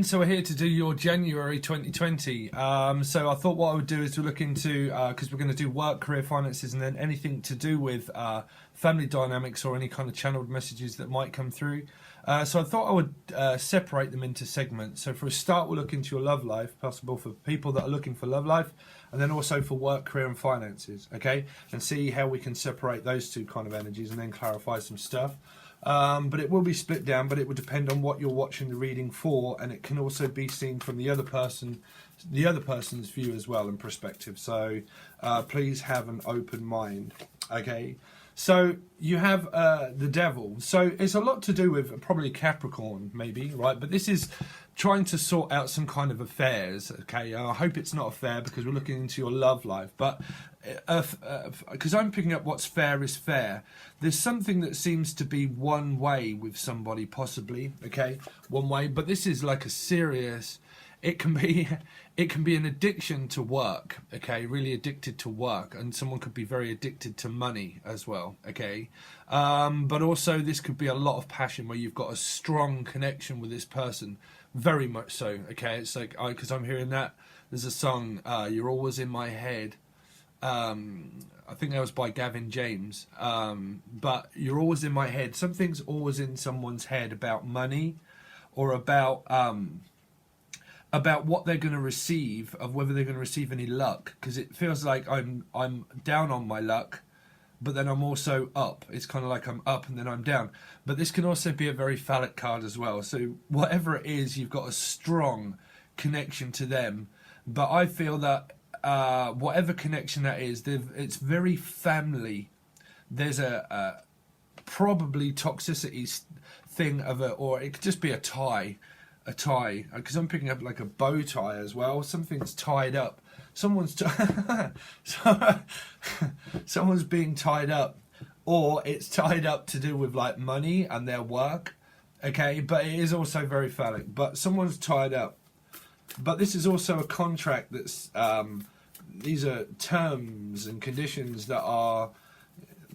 So we're here to do your January 2020. So I thought what I would do is we'll look into, because we're going to do work, career, finances, and then anything to do with family dynamics or any kind of channeled messages that might come through. So I thought I would separate them into segments. So for a start, we'll look into your love life, possible for people that are looking for love life, and then also for work, career, and finances, okay? And see how we can separate those two kind of energies and then clarify some stuff. But it will be split down, but it will depend on what you're watching the reading for, and it can also be seen from the other person's view as well and perspective. So please have an open mind. Okay, so you have the devil. So it's a lot to do with probably Capricorn, maybe, right? But this is trying to sort out some kind of affairs. Okay, I hope it's not affair because we're looking into your love life, but because I'm picking up what's fair is fair. There's something that seems to be one way with somebody, possibly, okay, one way, but this is like a serious, it can be an addiction to work, okay, really addicted to work, and someone could be very addicted to money as well, okay, but also this could be a lot of passion where you've got a strong connection with this person, very much so, okay. It's like, because I'm hearing that there's a song, You're Always in My Head. I think that was by Gavin James, but you're always in my head. Something's always in someone's head about money, or about what they're going to receive, of whether they're going to receive any luck, because it feels like I'm down on my luck, but then I'm also up. It's kind of like I'm up and then I'm down. But this can also be a very phallic card as well. So whatever it is, you've got a strong connection to them. But I feel that whatever connection that is, it's very family. There's a probably toxicity thing of or it could just be a tie, because I'm picking up like a bow tie as well. Something's tied up. Someone's someone's being tied up, or it's tied up to do with like money and their work. Okay, but it is also very phallic. But someone's tied up. But this is also a contract that's. These are terms and conditions that are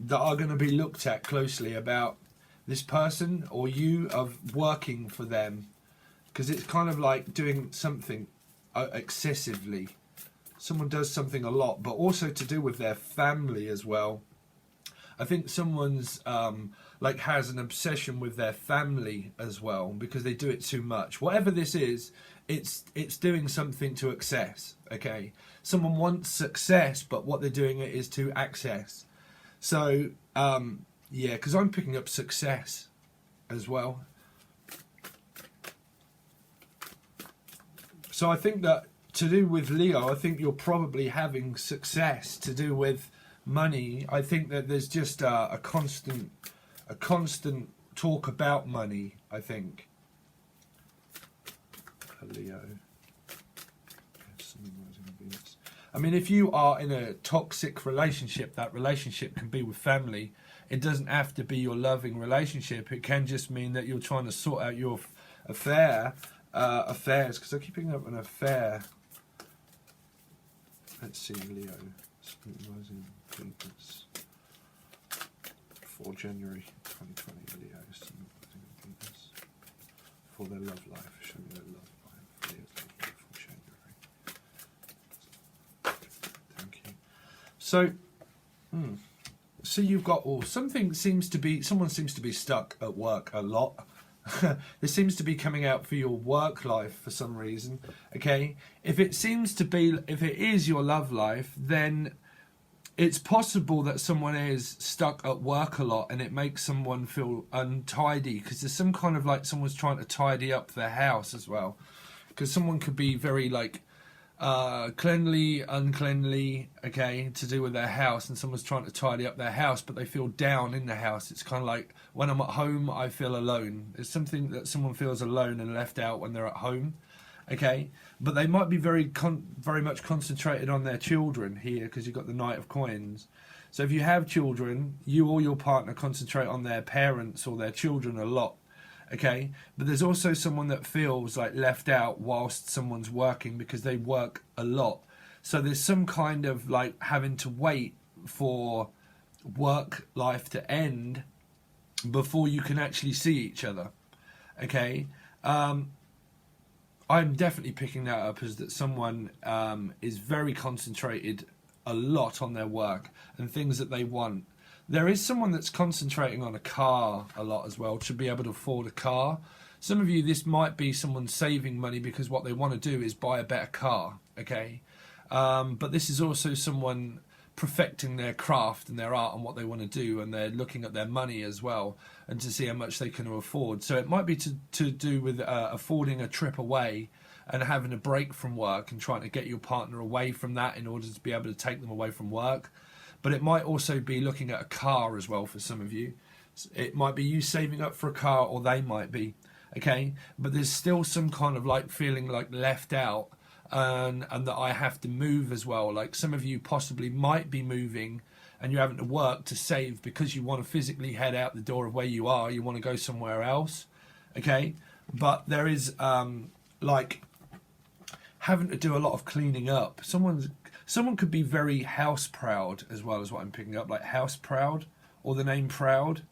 going to be looked at closely about this person or you of working for them, because it's kind of like doing something excessively. Someone does something a lot, but also to do with their family as well. I think someone's like has an obsession with their family as well, because they do it too much. Whatever this is, it's doing something to excess. Okay, someone wants success, but what they're doing it is to access. So yeah, because I'm picking up success as well. So I think that to do with Leo, I think you're probably having success to do with money. I think that there's just a constant talk about money, I think. Leo. I mean, if you are in a toxic relationship, that relationship can be with family. It doesn't have to be your loving relationship. It can just mean that you're trying to sort out your affairs, because I keep picking up an affair. Let's see, Leo. Rising Venus. For January 2020, Leo. Venus. For their love life. Show me their love life. Leo's love life for January. Thank you. So, so you've got someone seems to be stuck at work a lot. This seems to be coming out for your work life for some reason. Okay, if it is your love life, then it's possible that someone is stuck at work a lot, and it makes someone feel untidy, because there's some kind of like someone's trying to tidy up their house as well, because someone could be very like cleanly, uncleanly, okay, to do with their house, and someone's trying to tidy up their house, but they feel down in the house. It's kind of like, when I'm at home, I feel alone. It's something that someone feels alone and left out when they're at home, okay? But they might be very much concentrated on their children here, because you've got the Knight of Coins. So if you have children, you or your partner concentrate on their parents or their children a lot. Okay, but there's also someone that feels like left out whilst someone's working, because they work a lot. So there's some kind of like having to wait for work life to end before you can actually see each other. Okay, I'm definitely picking that up as that someone is very concentrated a lot on their work and things that they want. There is someone that's concentrating on a car a lot as well, to be able to afford a car. Some of you, this might be someone saving money because what they want to do is buy a better car, okay? But this is also someone perfecting their craft and their art and what they want to do, and they're looking at their money as well and to see how much they can afford. So it might be to do with affording a trip away and having a break from work and trying to get your partner away from that in order to be able to take them away from work. But it might also be looking at a car as well for some of you. It might be you saving up for a car, or they might be, okay? But there's still some kind of like feeling like left out, and that I have to move as well. Like some of you possibly might be moving and you're having to work to save because you want to physically head out the door of where you are. You want to go somewhere else, okay? But there is like having to do a lot of cleaning up. Someone could be very house proud as well, as what I'm picking up, like house proud or the name proud.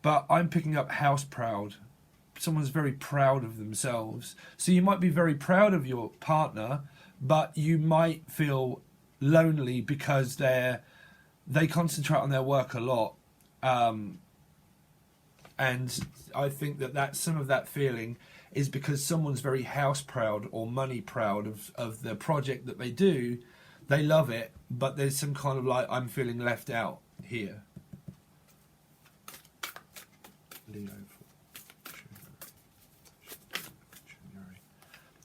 But I'm picking up house proud. Someone's very proud of themselves. So you might be very proud of your partner, but you might feel lonely because they concentrate on their work a lot. And I think that some of that feeling is because someone's very house proud or money proud of the project that they do. They love it, but there's some kind of like, I'm feeling left out here. Leo.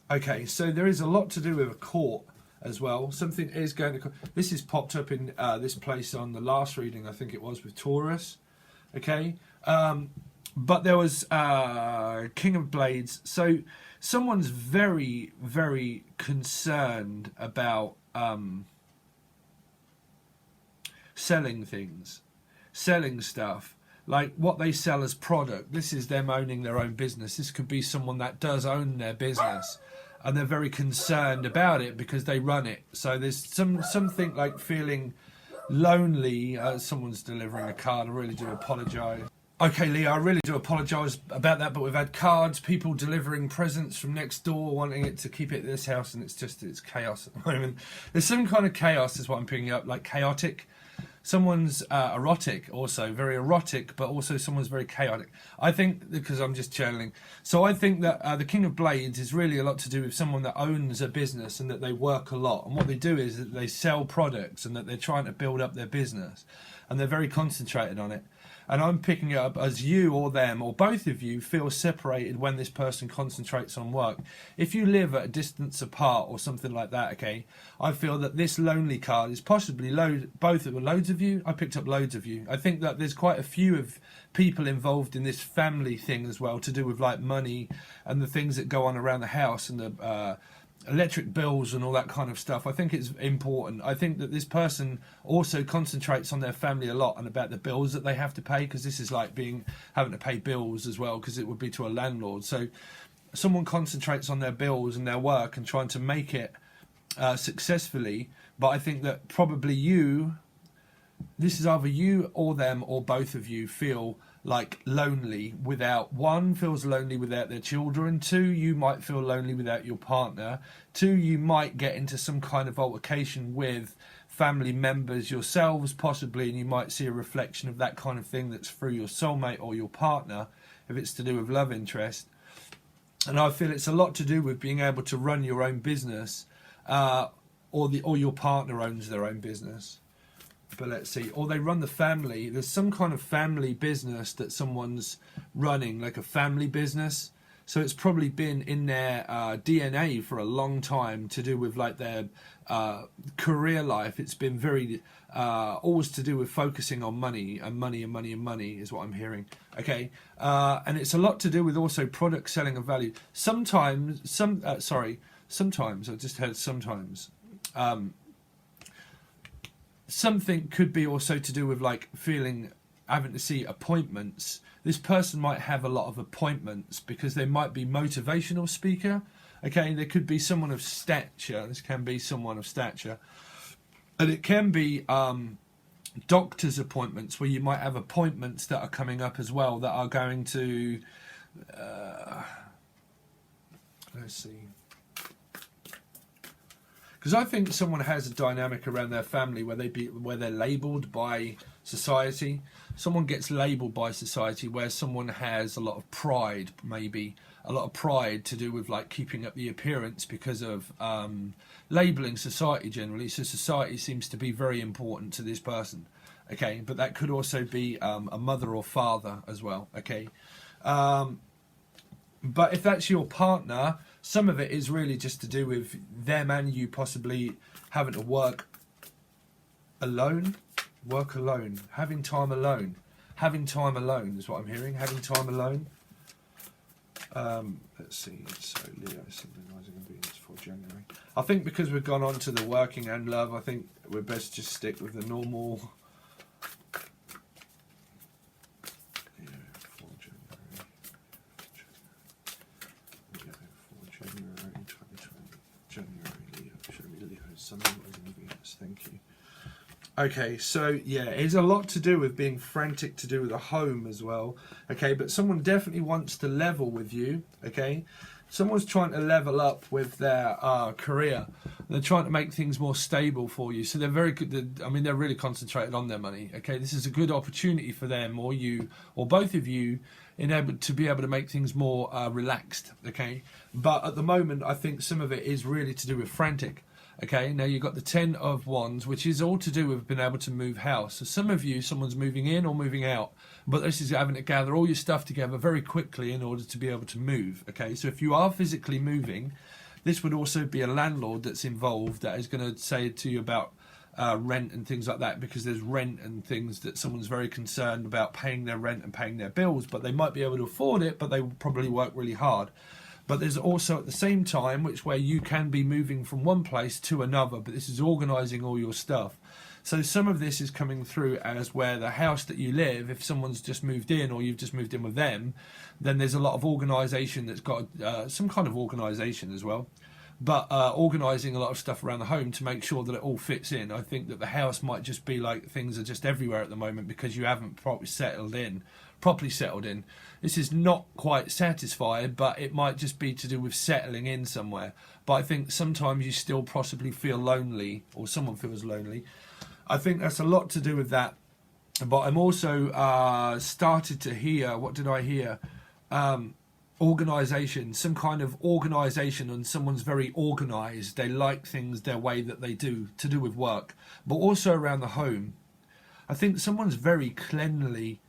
Okay, so there is a lot to do with a court as well. Something is going to... This is popped up in this place on the last reading, I think it was, with Taurus. Okay, but there was King of Blades. So someone's very, very concerned about selling things, selling stuff, like what they sell as product. This is them owning their own business. This could be someone that does own their business, and they're very concerned about it because they run it. So there's something like feeling lonely. Someone's delivering a card. I really do apologise. Okay, Leo, I really do apologise about that, but we've had cards, people delivering presents from next door, wanting it to keep it at this house, and it's chaos at the moment. There's some kind of chaos is what I'm picking up, like chaotic. Someone's erotic also, very erotic, but also someone's very chaotic. I think, because I'm just channeling, so I think that the King of Blades is really a lot to do with someone that owns a business and that they work a lot. And what they do is that they sell products and that they're trying to build up their business. And they're very concentrated on it. And I'm picking it up as you or them or both of you feel separated when this person concentrates on work. If you live at a distance apart or something like that, okay, I feel that this lonely card is possibly loads of you. I picked up loads of you. I think that there's quite a few of people involved in this family thing as well, to do with like money and the things that go on around the house and the electric bills and all that kind of stuff. I think it's important. I think that this person also concentrates on their family a lot and about the bills that they have to pay, because this is like having to pay bills as well, because it would be to a landlord. So someone concentrates on their bills and their work and trying to make it successfully. But I think that probably this is either you or them or both of you feel like lonely without, one feels lonely without their children, two, you might feel lonely without your partner, two, you might get into some kind of altercation with family members yourselves possibly, and you might see a reflection of that kind of thing that's through your soulmate or your partner if it's to do with love interest. And I feel it's a lot to do with being able to run your own business, or your partner owns their own business. But let's see, or they run the family. There's some kind of family business that someone's running, like a family business. So it's probably been in their DNA for a long time, to do with like their career life. It's been very always to do with focusing on money and money and money and money is what I'm hearing. Okay, and it's a lot to do with also product selling of value. Sometimes sometimes I just heard sometimes. Something could be also to do with like having to see appointments. This person might have a lot of appointments because they might be motivational speaker. Okay, there could be someone of stature. This can be someone of stature. And it can be doctor's appointments, where you might have appointments that are coming up as well that are going to... let's see. Because I think someone has a dynamic around their family where they're labelled by society. Someone gets labelled by society where someone has a lot of pride, maybe a lot of pride to do with like keeping up the appearance because of labelling society generally. So society seems to be very important to this person. Okay, but that could also be a mother or father as well. Okay, but if that's your partner, some of it is really just to do with them and you possibly having to work alone, having time alone is what I'm hearing, having time alone. Let's see, so Leo synchronizing and Venus for January. I think because we've gone on to the working and love, I think we're best just stick with the normal. Thank you. Okay, so yeah, it's a lot to do with being frantic, to do with a home as well. Okay, but someone definitely wants to level with you. Okay, someone's trying to level up with their career. They're trying to make things more stable for you. So they're very good. I mean, they're really concentrated on their money. Okay, this is a good opportunity for them, or you, or both of you, to be able to make things more relaxed. Okay, but at the moment, I think some of it is really to do with frantic. Okay, now you've got the 10 of Wands, which is all to do with being able to move house. So some of you, someone's moving in or moving out, but this is having to gather all your stuff together very quickly in order to be able to move. Okay, so if you are physically moving, this would also be a landlord that's involved that is going to say to you about rent and things like that, because there's rent and things that someone's very concerned about paying their rent and paying their bills, but they might be able to afford it, but they will probably work really hard. But there's also at the same time, where you can be moving from one place to another, but this is organising all your stuff. So some of this is coming through as where the house that you live, if someone's just moved in or you've just moved in with them, then there's a lot of organisation that's got some kind of organisation as well. But organising a lot of stuff around the home to make sure that it all fits in. I think that the house might just be like things are just everywhere at the moment because you haven't properly settled in. This is not quite satisfied, but it might just be to do with settling in somewhere. But I think sometimes you still possibly feel lonely, or someone feels lonely. I think that's a lot to do with that. But I'm also started to hear, what did I hear? Organisation, some kind of organisation, and someone's very organised. They like things their way that they do, to do with work, but also around the home. I think someone's very cleanly,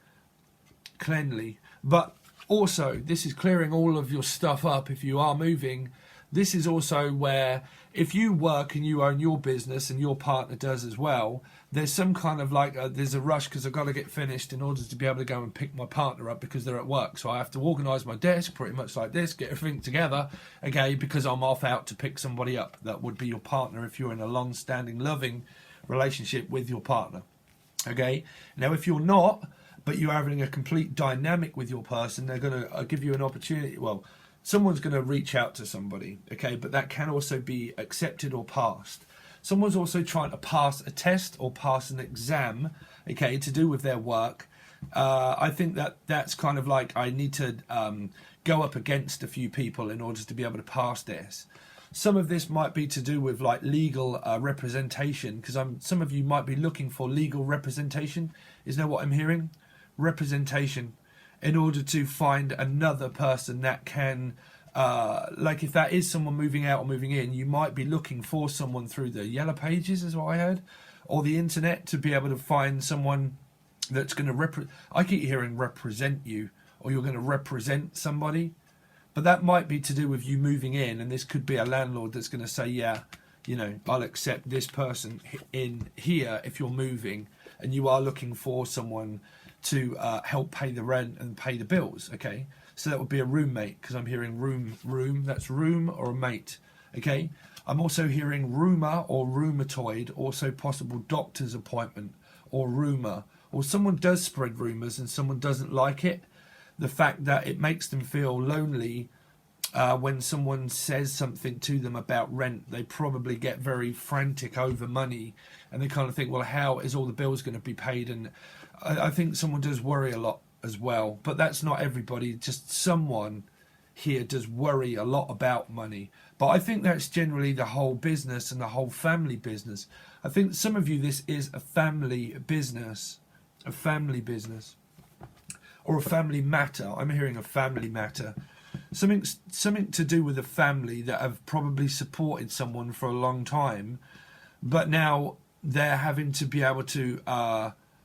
but also this is clearing all of your stuff up if you are moving. This is also where if you work and you own your business and your partner does as well, there's some kind of like there's a rush because I've got to get finished in order to be able to go and pick my partner up because they're at work. So I have to organise my desk pretty much like this, get everything together, okay, because I'm off out to pick somebody up. That would be your partner if you're in a long-standing loving relationship with your partner. Okay, now if you're not, but you're having a complete dynamic with your person, they're going to give you an opportunity. Well, someone's going to reach out to somebody, okay, but that can also be accepted or passed. Someone's also trying to pass a test or pass an exam, okay, to do with their work. I think that's kind of like I need to go up against a few people in order to be able to pass this. Some of this might be to do with like legal representation, because some of you might be looking for legal representation. Isn't that what I'm hearing? Representation, in order to find another person that can, like if that is someone moving out or moving in, you might be looking for someone through the yellow pages, is what I heard, or the internet, to be able to find someone that's going to I keep hearing represent you, or you're going to represent somebody. But that might be to do with you moving in, and this could be a landlord that's going to say, yeah, you know, I'll accept this person in here if you're moving and you are looking for someone to help pay the rent and pay the bills, okay? So that would be a roommate, because I'm hearing room, that's room or a mate, okay? I'm also hearing rumour or rheumatoid, also possible doctor's appointment or rumour, or someone does spread rumours and someone doesn't like it. The fact that it makes them feel lonely when someone says something to them about rent, they probably get very frantic over money, and they kind of think, well, how is all the bills going to be paid? And I think someone does worry a lot as well, but that's not everybody. Just someone here does worry a lot about money. But I think that's generally the whole business and the whole family business. I think some of you, this is a family business, or a family matter. I'm hearing a family matter. Something to do with a family that have probably supported someone for a long time, but now they're having to be able to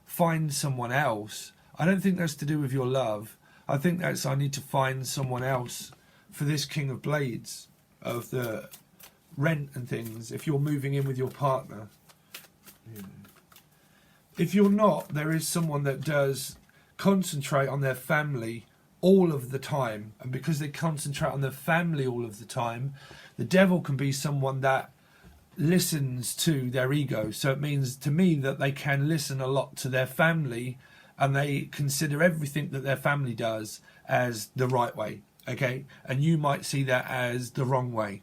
find someone else. I don't think that's to do with your love. I think that's, I need to find someone else for this King of Blades of the rent and things, if you're moving in with your partner. If you're not, there is someone that does concentrate on their family all of the time, and because they concentrate on their family all of the time, the devil can be someone that listens to their ego. So it means to me that they can listen a lot to their family, and they consider everything that their family does as the right way, okay? And you might see that as the wrong way,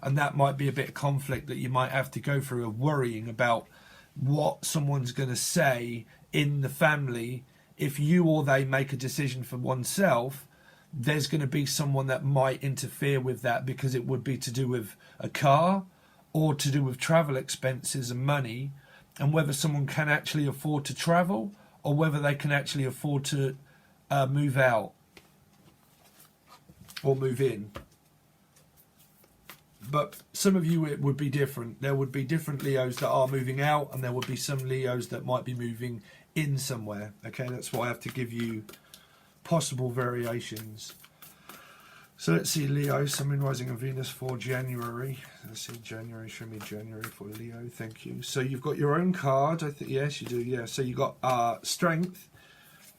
and that might be a bit of conflict that you might have to go through, of worrying about what someone's going to say in the family. If you or they make a decision for oneself, there's going to be someone that might interfere with that, because it would be to do with a car or to do with travel expenses and money, and whether someone can actually afford to travel or whether they can actually afford to move out or move in. But some of you, it would be different. There would be different Leos that are moving out, and there would be some Leos that might be moving in somewhere. Okay, that's why I have to give you possible variations. So let's see, Leo, Sun, Moon, Rising and Venus for January. Let's see, January, show me January for Leo, thank you. So you've got your own card, I think, yes you do, yeah. So you've got Strength,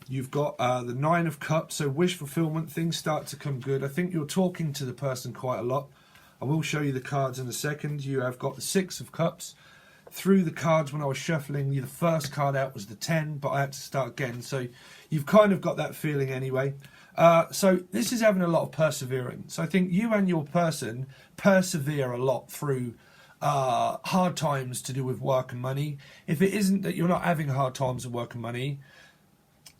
you've got the Nine of Cups, so wish fulfillment, things start to come good. I think you're talking to the person quite a lot. I will show you the cards in a second. You have got the Six of Cups. Through the cards, when I was shuffling, the first card out was the 10, but I had to start again. So you've kind of got that feeling anyway. So this is having a lot of perseverance. I think you and your person persevere a lot through hard times to do with work and money. If it isn't that you're not having hard times of work and money,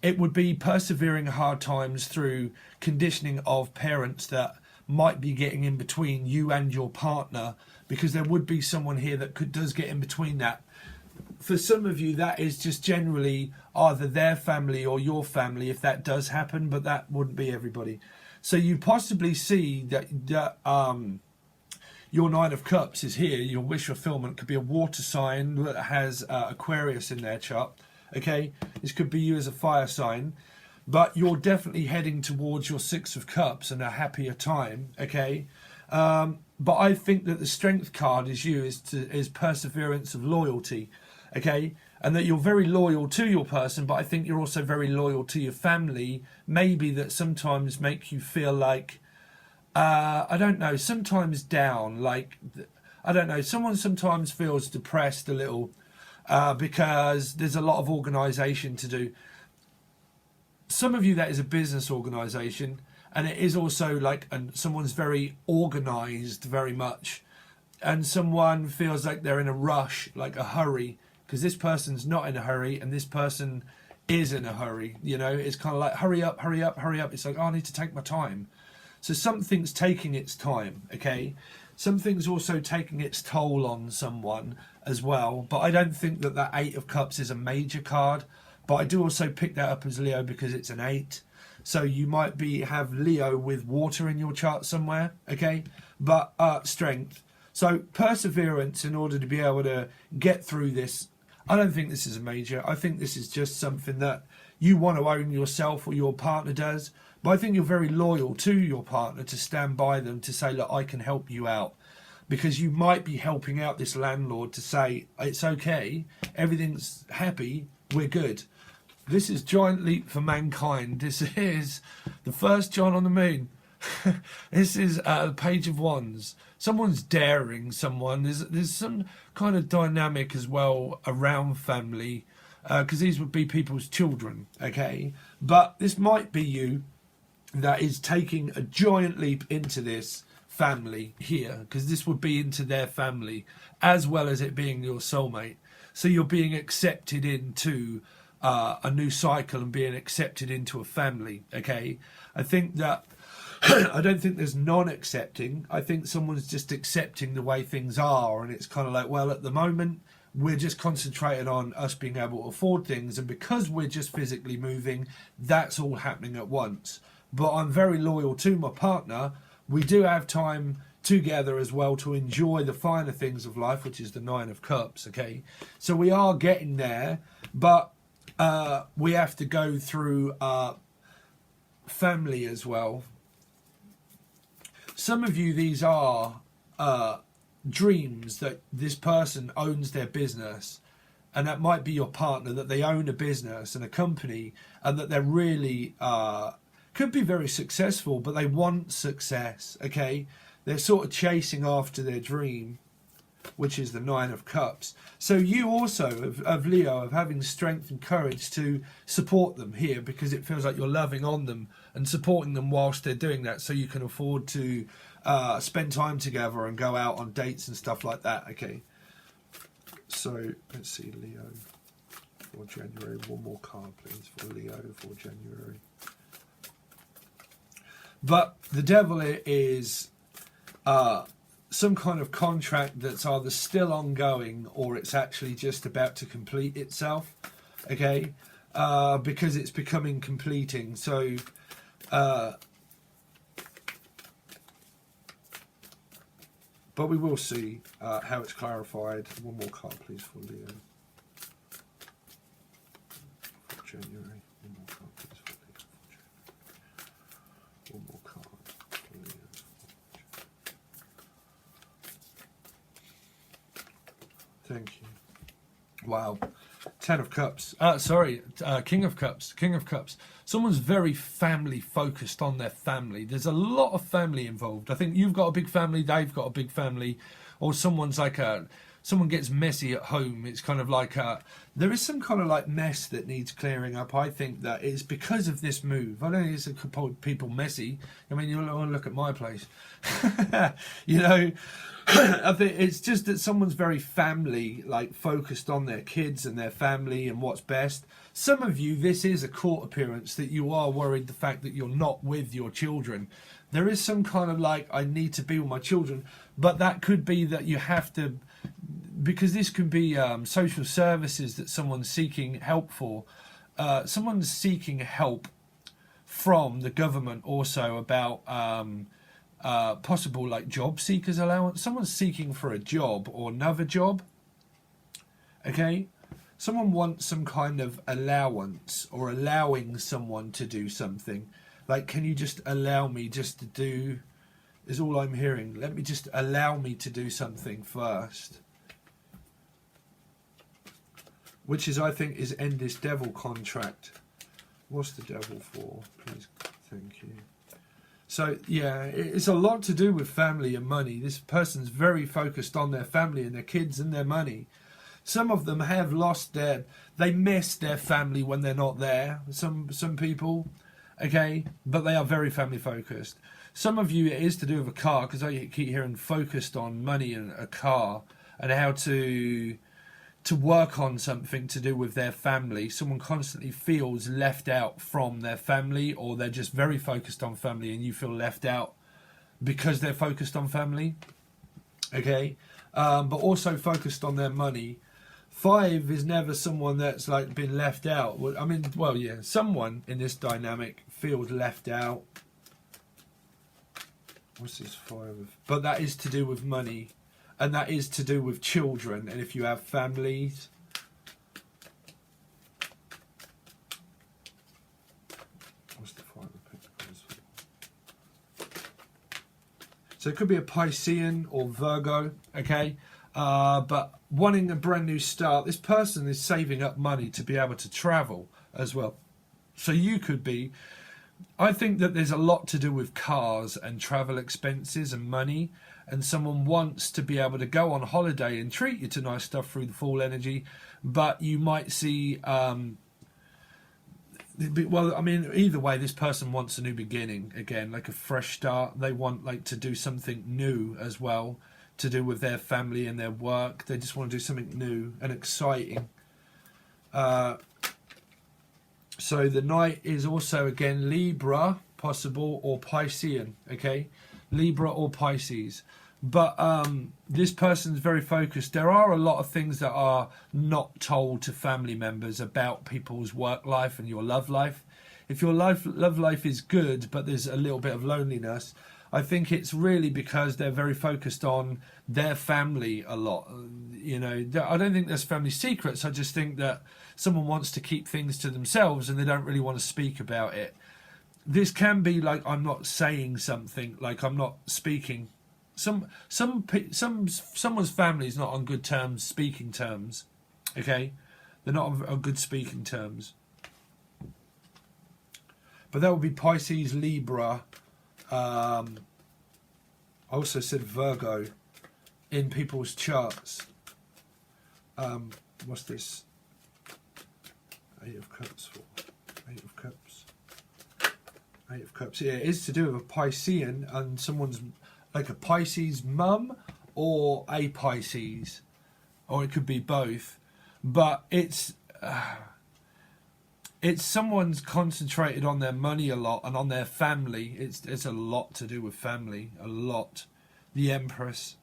it would be persevering hard times through conditioning of parents that might be getting in between you and your partner, because there would be someone here that does get in between that. For some of you, that is just generally either their family or your family, if that does happen, but that wouldn't be everybody. So you possibly see that your Nine of Cups is here. Your wish fulfillment could be a water sign that has Aquarius in their chart. Okay, this could be you as a fire sign, but you're definitely heading towards your Six of Cups and a happier time. Okay, but I think that the Strength card is you, is perseverance of loyalty. Okay, and that you're very loyal to your person, but I think you're also very loyal to your family. Maybe that sometimes make you feel like, I don't know, sometimes down, like, I don't know, someone sometimes feels depressed a little because there's a lot of organisation to do. Some of you, that is a business organisation, and it is also like, and someone's very organised very much, and someone feels like they're in a rush, like a hurry, because this person's not in a hurry and this person is in a hurry. You know, it's kind of like hurry up, hurry up, hurry up. It's like, oh, I need to take my time. So something's taking its time, okay? Something's also taking its toll on someone as well. But I don't think that that Eight of Cups is a major card. But I do also pick that up as Leo because it's an 8. So you might have Leo with water in your chart somewhere, okay? But Strength. So perseverance in order to be able to get through this. I don't think this is a major. I think this is just something that you want to own yourself, or your partner does. But I think you're very loyal to your partner to stand by them, to say, look, I can help you out. Because you might be helping out this landlord to say, it's okay, everything's happy, we're good. This is Giant Leap for Mankind. This is the first John on the moon. This is the Page of Wands. Someone's daring someone. There's some kind of dynamic as well around family, because these would be people's children, okay? But this might be you that is taking a giant leap into this family here, because this would be into their family as well as it being your soulmate. So you're being accepted into a new cycle and being accepted into a family, okay? I think that I don't think there's non-accepting. I think someone's just accepting the way things are, and it's kind of like, well, at the moment we're just concentrating on us being able to afford things, and because we're just physically moving, that's all happening at once. But I'm very loyal to my partner. We do have time together as well to enjoy the finer things of life, which is the Nine of Cups, okay? So we are getting there, but we have to go through family as well. Some of you, these are dreams that this person owns their business, and that might be your partner, that they own a business and a company, and that they're really could be very successful, but they want success, okay? They're sort of chasing after their dream, which is the Nine of Cups. So you also, of Leo, of having strength and courage to support them here, because it feels like you're loving on them and supporting them whilst they're doing that, so you can afford to spend time together and go out on dates and stuff like that, okay? So let's see, Leo for January. One more card, please, for Leo for January. But the Devil is some kind of contract that's either still ongoing or it's actually just about to complete itself, okay? Because it's becoming completing. So but we will see how it's clarified. One more card, please, for Leo for January. One more card, please, for Leo for January. One more card for Leo. Thank you. Wow. Ten of Cups. King of Cups. King of Cups. Someone's very family focused on their family. There's a lot of family involved. I think you've got a big family, they've got a big family, or someone's like someone gets messy at home. It's kind of like there is some kind of like mess that needs clearing up. I think that it's because of this move. I don't think it's a couple of people messy. I mean, you'll look at my place. You know, I think it's just that someone's very family, like focused on their kids and their family and what's best. Some of you, this is a court appearance that you are worried the fact that you're not with your children. There is some kind of like, I need to be with my children, but that could be that you have to, because this could be social services that someone's seeking help for. Someone's seeking help from the government also about possible like job seekers allowance. Someone's seeking for a job or another job, okay? Someone wants some kind of allowance or allowing someone to do something. Like, can you just allow me just to do, is all I'm hearing. Let me just allow me to do something first. Which is, I think, is end this devil contract. What's the devil for? Please, thank you. So, yeah, it's a lot to do with family and money. This person's very focused on their family and their kids and their money. Some of them have lost they miss their family when they're not there. Some people, okay, but they are very family focused. Some of you, it is to do with a car, because I keep hearing focused on money and a car and how to work on something to do with their family. Someone constantly feels left out from their family, or they're just very focused on family and you feel left out because they're focused on family, okay, but also focused on their money. 5 is never someone that's like been left out. I mean, well, yeah, someone in this dynamic feels left out. What's this 5 of? But that is to do with money, and that is to do with children. And if you have families, So it could be a Piscean or Virgo, okay? But wanting a brand new start, this person is saving up money to be able to travel as well. So you could be, I think that there's a lot to do with cars and travel expenses and money, and someone wants to be able to go on holiday and treat you to nice stuff through the Fool energy, but you might see, well, I mean, either way, this person wants a new beginning again, like a fresh start. They want like to do something new as well, to do with their family and their work. They just want to do something new and exciting. So the Knight is also, again, Libra, possible, or Piscean, okay? Libra or Pisces. But this person's very focused. There are a lot of things that are not told to family members about people's work life and your love life. If your love life is good, but there's a little bit of loneliness, I think it's really because they're very focused on their family a lot. You know, I don't think there's family secrets. I just think that someone wants to keep things to themselves and they don't really want to speak about it. This can be like, I'm not saying something, like I'm not speaking. Someone's family is not on good terms, speaking terms. Okay, they're not on good speaking terms. But that would be Pisces, Libra. I also said Virgo in people's charts. What's this? 8 of Cups for 8 of Cups. 8 of Cups. Yeah, it is to do with a Piscean and someone's like a Pisces mum or a Pisces, or it could be both. But it's someone's concentrated on their money a lot and on their family. It's a lot to do with family, a lot. The Empress.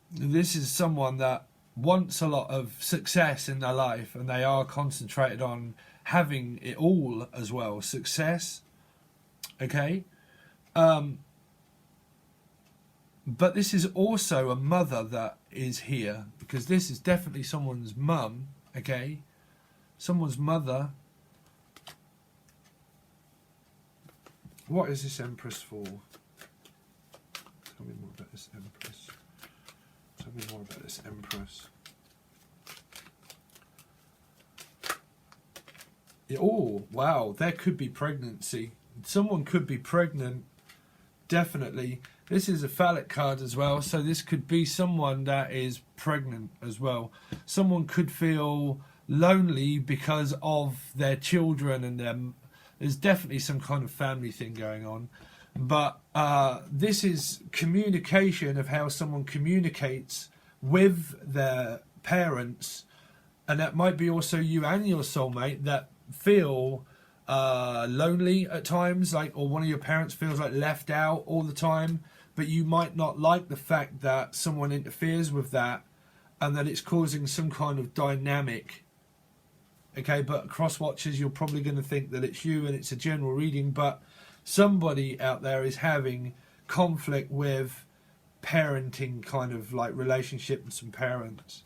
This is someone that wants a lot of success in their life, and they are concentrated on having it all as well. Success, okay? But this is also a mother that is here, because this is definitely someone's mum, okay? Someone's mother. What is this Empress for? Tell me more about this Empress. Tell me more about this Empress. Yeah, oh, wow. There could be pregnancy. Someone could be pregnant. Definitely. This is a phallic card as well. So this could be someone that is pregnant as well. Someone could feel lonely because of their children and them. There's definitely some kind of family thing going on. But this is communication of how someone communicates with their parents, and that might be also you and your soulmate that feel lonely at times, like, or one of your parents feels like left out all the time, but you might not like the fact that someone interferes with that and that it's causing some kind of dynamic. Okay, but cross watchers, you're probably going to think that it's you and it's a general reading, but somebody out there is having conflict with parenting, kind of like relationship with some parents.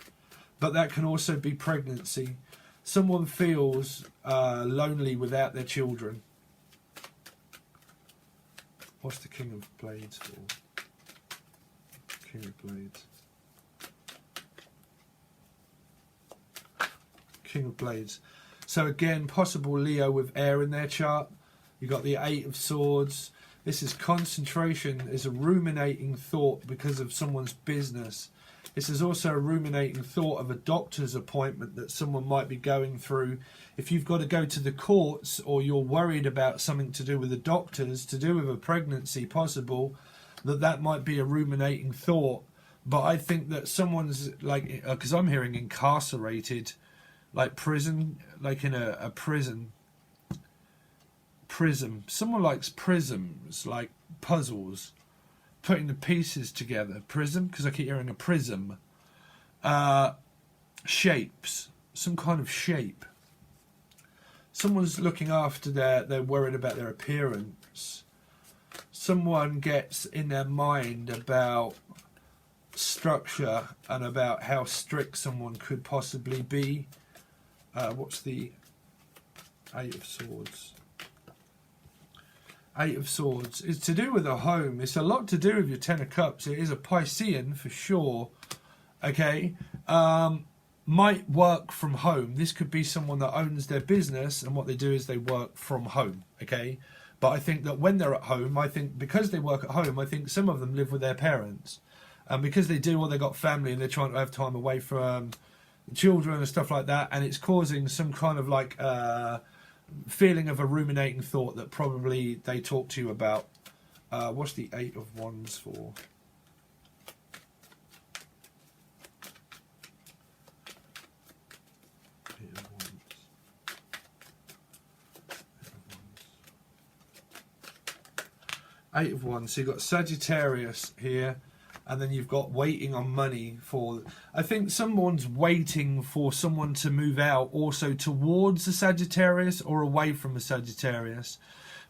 But that can also be pregnancy. Someone feels lonely without their children. What's the King of Blades for? King of Blades. King of Blades. So again, possible Leo with air in their chart. You've got the 8 of Swords. This is concentration, is a ruminating thought because of someone's business. This is also a ruminating thought of a doctor's appointment that someone might be going through. If you've got to go to the courts or you're worried about something to do with the doctors, to do with a pregnancy possible, that might be a ruminating thought. But I think that someone's like, because I'm hearing incarcerated, like prison, like in a prison. Prism. Someone likes prisms, like puzzles, putting the pieces together. Prism, because I keep hearing a prism. Shapes, some kind of shape. Someone's looking after they're worried about their appearance. Someone gets in their mind about structure and about how strict someone could possibly be. What's the 8 of Swords? Eight of Swords. It's to do with a home. It's a lot to do with your Ten of Cups. It is a Piscean for sure. Okay. Might work from home. This could be someone that owns their business, and what they do is they work from home. Okay. But I think that when they're at home, I think because they work at home, I think some of them live with their parents. And because they do, or they've got family and they're trying to have time away from children and stuff like that, and it's causing some kind of like feeling of a ruminating thought that probably they talk to you about. What's the Eight of Wands for? Eight of Wands. So you've got Sagittarius here, and then you've got waiting on money for... I think someone's waiting for someone to move out also towards the Sagittarius or away from the Sagittarius.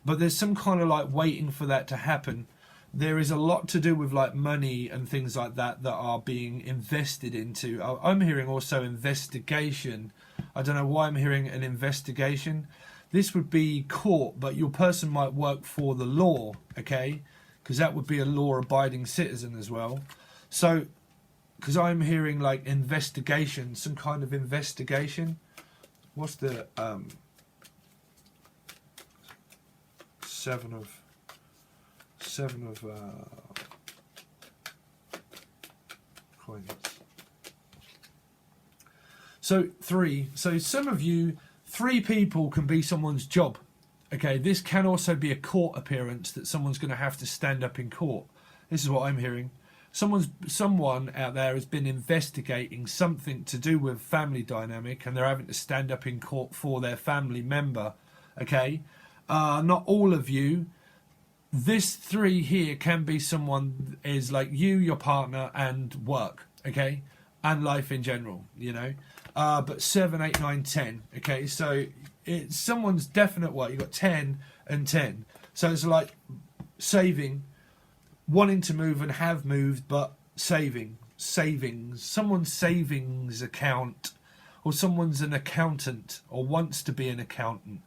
But there's some kind of like waiting for that to happen. There is a lot to do with like money and things like that that are being invested into. I'm hearing also investigation. I don't know why I'm hearing an investigation. This would be court, but your person might work for the law, okay? Because that would be a law-abiding citizen as well. So, because I'm hearing like investigation, some kind of investigation. What's the seven of coins? So 3. So some of you. 3 people can be someone's job. Okay, this can also be a court appearance that someone's going to have to stand up in court. This is what I'm hearing. Someone out there has been investigating something to do with family dynamic, and they're having to stand up in court for their family member. Okay, not all of you. This 3 here can be someone is like you, your partner, and work. Okay, and life in general. You know. But 7, 8, 9, 10. Okay, so it's someone's definite work. You've got 10 and 10. So it's like saving, wanting to move and have moved, but savings. Someone's savings account, or someone's an accountant or wants to be an accountant.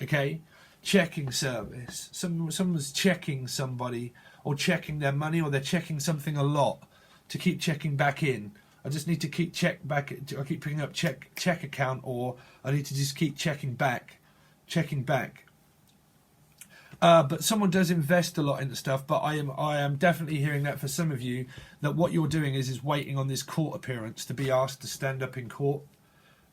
Okay, checking service. Someone's checking somebody or checking their money, or they're checking something a lot to keep checking back in. I just need to keep check back. I keep picking up check account, or I need to just keep checking back. But someone does invest a lot into stuff. But I am definitely hearing that for some of you, that what you're doing is waiting on this court appearance to be asked to stand up in court.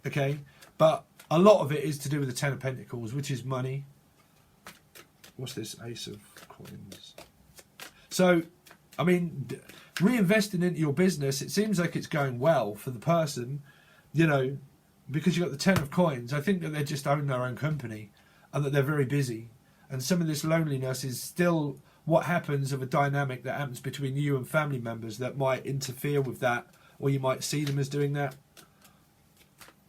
Okay, but a lot of it is to do with the Ten of Pentacles, which is money. What's this? Ace of Coins. So, I mean, reinvesting into your business, it seems like it's going well for the person, you know, because you've got the 10 of Coins. I think that they just own their own company and that they're very busy. And some of this loneliness is still what happens of a dynamic that happens between you and family members that might interfere with that, or you might see them as doing that.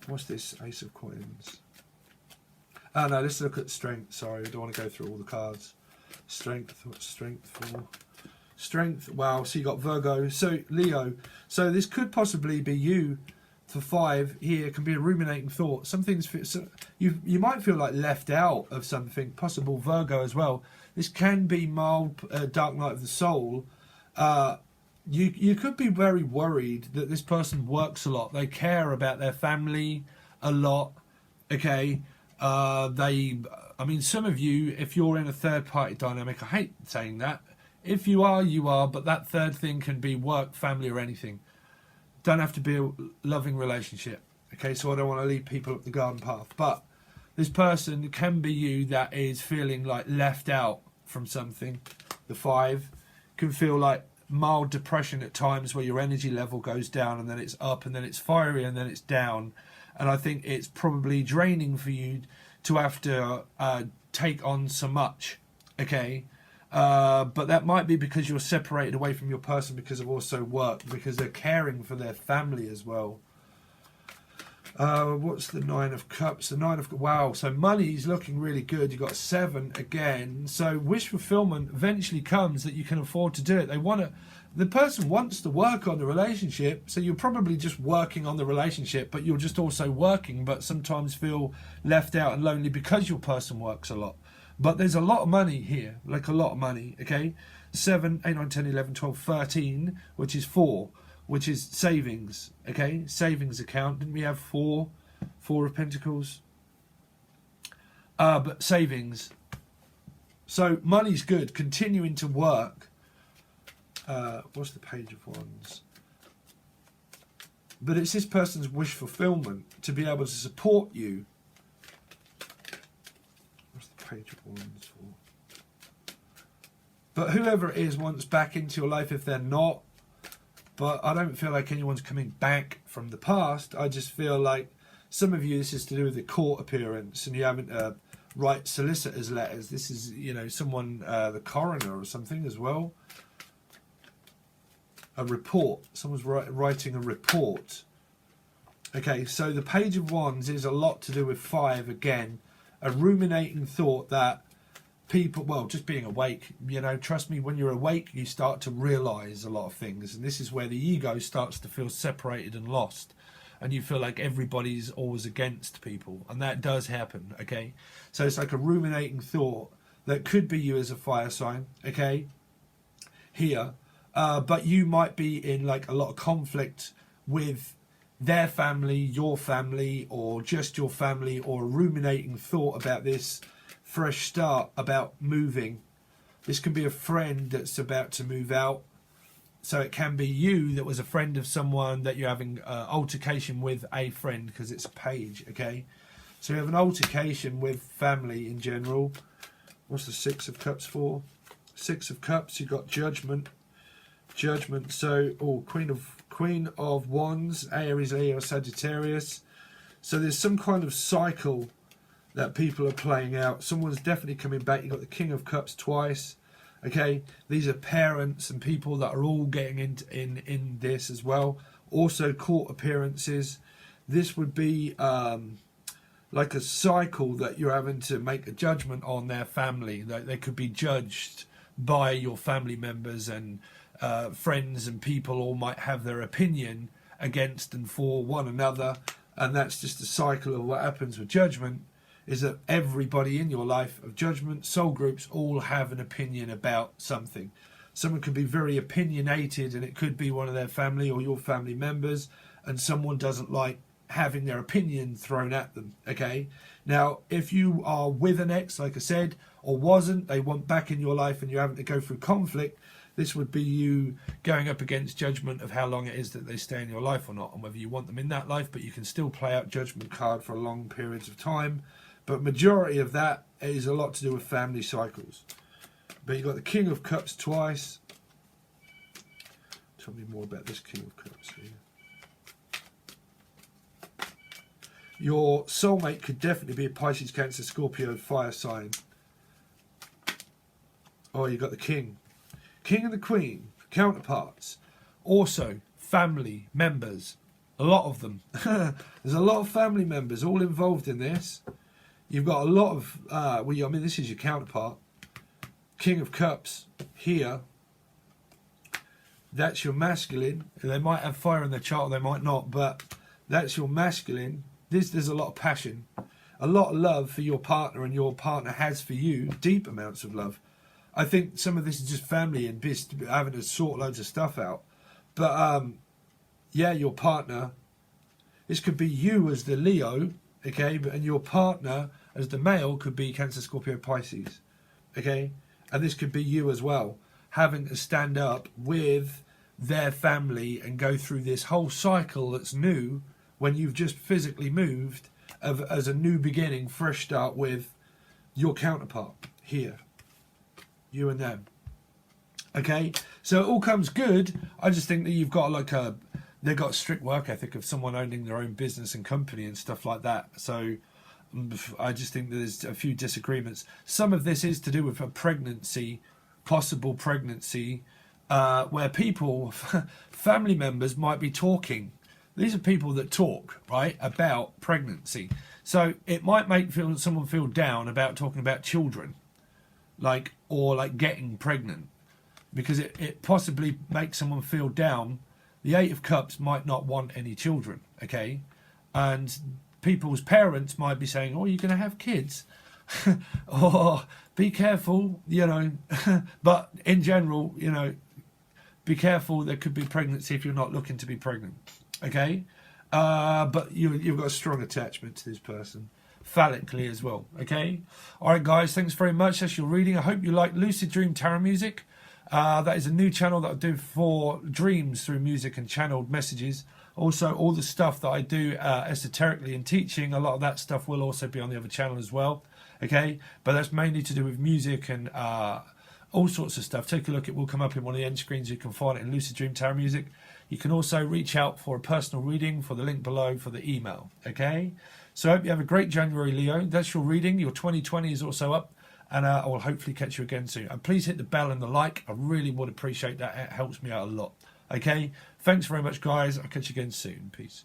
What's this? Ace of Coins. Oh no, let's look at strength. Sorry, I don't want to go through all the cards. Strength, what's strength for? Strength, wow, so you got Virgo, so Leo. So this could possibly be you for 5 here. It can be a ruminating thought. Some things, you might feel like left out of something, possible Virgo as well. This can be mild dark night of the soul. You could be very worried that this person works a lot. They care about their family a lot, okay? I mean, some of you, if you're in a third party dynamic, I hate saying that. If you are, you are, but that third thing can be work, family, or anything. Don't have to be a loving relationship. Okay, so I don't want to lead people up the garden path. But this person can be you that is feeling like left out from something. The 5 can feel like mild depression at times where your energy level goes down and then it's up and then it's fiery and then it's down. And I think it's probably draining for you to have to take on so much. Okay. But that might be because you're separated away from your person because of also work, because they're caring for their family as well. What's the 9 of Cups? The 9 of... Wow, so money's looking really good. You've got 7 again. So wish fulfillment eventually comes that you can afford to do it. The person wants to work on the relationship, so you're probably just working on the relationship, but you're just also working, but sometimes feel left out and lonely because your person works a lot. But there's a lot of money here, like a lot of money, okay? 7, 8, 9, 10, 11, 12, 13, which is 4, which is savings, okay? Savings account. Didn't we have 4 of Pentacles? But savings. So money's good. Continuing to work. What's the Page of Wands? But it's this person's wish fulfillment to be able to support you. What's the Page of Wands for? But whoever it is wants back into your life if they're not. But I don't feel like anyone's coming back from the past. I just feel like some of you, this is to do with the court appearance and you haven't write solicitors' letters. This is, you know, someone, the coroner or something as well. A report. Someone's writing a report. Okay, so the Page of Wands is a lot to do with 5 again. A ruminating thought that people, well, just being awake, you know, trust me, when you're awake, you start to realise a lot of things. And this is where the ego starts to feel separated and lost. And you feel like everybody's always against people. And that does happen, okay? So it's like a ruminating thought that could be you as a fire sign, okay? Here. But you might be in like a lot of conflict with their family, your family, or just your family, or a ruminating thought about this fresh start, about moving. This can be a friend that's about to move out. So it can be you that was a friend of someone that you're having altercation with a friend, because it's a page, okay? So you have an altercation with family in general. What's the 6 of Cups for? 6 of Cups, you've got Judgment. Judgment, so Queen of Wands, Aries, Leo, Sagittarius. So there's some kind of cycle that people are playing out. Someone's definitely coming back. You've got the King of Cups twice. Okay, these are parents and people that are all getting in this as well. Also court appearances. This would be like a cycle that you're having to make a judgment on their family. That they could be judged by your family members, and friends and people all might have their opinion against and for one another. And that's just a cycle of what happens with judgment, is that everybody in your life of judgment, soul groups, all have an opinion about something. Someone could be very opinionated, and it could be one of their family or your family members, and someone doesn't like having their opinion thrown at them, okay? Now, if you are with an ex, like I said, or wasn't, they want back in your life and you're having to go through conflict, this would be you going up against judgment of how long it is that they stay in your life or not, and whether you want them in that life, but you can still play out judgment card for long periods of time. But majority of that is a lot to do with family cycles. But you've got the King of Cups twice. Tell me more about this King of Cups here. Your soulmate could definitely be a Pisces, Cancer, Scorpio, fire sign. Oh, you've got the King. King and the Queen, counterparts. Also, family members. A lot of them. There's a lot of family members all involved in this. You've got a lot of, well, I mean, this is your counterpart. King of Cups here. That's your masculine. They might have fire in their chart, or they might not, but that's your masculine. There's a lot of passion, a lot of love for your partner, and your partner has for you deep amounts of love. I think some of this is just family and having to sort loads of stuff out. But, yeah, your partner, this could be you as the Leo, okay, and your partner as the male could be Cancer, Scorpio, Pisces, okay? And this could be you as well, having to stand up with their family and go through this whole cycle that's new when you've just physically moved as a new beginning, fresh start with your counterpart here, you and them, okay? So it all comes good. I just think that you've got like they've got a strict work ethic of someone owning their own business and company and stuff like that. So I just think there's a few disagreements. Some of this is to do with a pregnancy, possible pregnancy, where people, family members might be talking. These are people that talk, right, about pregnancy. So it might make someone feel down about talking about children, like, or like getting pregnant, because it possibly makes someone feel down. The 8 of Cups might not want any children, okay? And people's parents might be saying, oh, you're going to have kids? or be careful, you know. But in general, you know, be careful. There could be pregnancy if you're not looking to be pregnant. Okay, but you've got a strong attachment to this person, phallically as well. Okay, all right, guys. Thanks very much. That's your reading. I hope you like Lucid Dream Tarot Music. That is a new channel that I do for dreams through music and channeled messages. Also, all the stuff that I do esoterically in teaching, a lot of that stuff will also be on the other channel as well. Okay, but that's mainly to do with music and all sorts of stuff. Take a look, it will come up in one of the end screens. You can find it in Lucid Dream Tarot Music. You can also reach out for a personal reading for the link below for the email. Okay, so I hope you have a great January, Leo. That's your reading. Your 2020 is also up, and I will hopefully catch you again soon. And please hit the bell and the like. I really would appreciate that. It helps me out a lot. Okay, thanks very much, guys. I'll catch you again soon. Peace.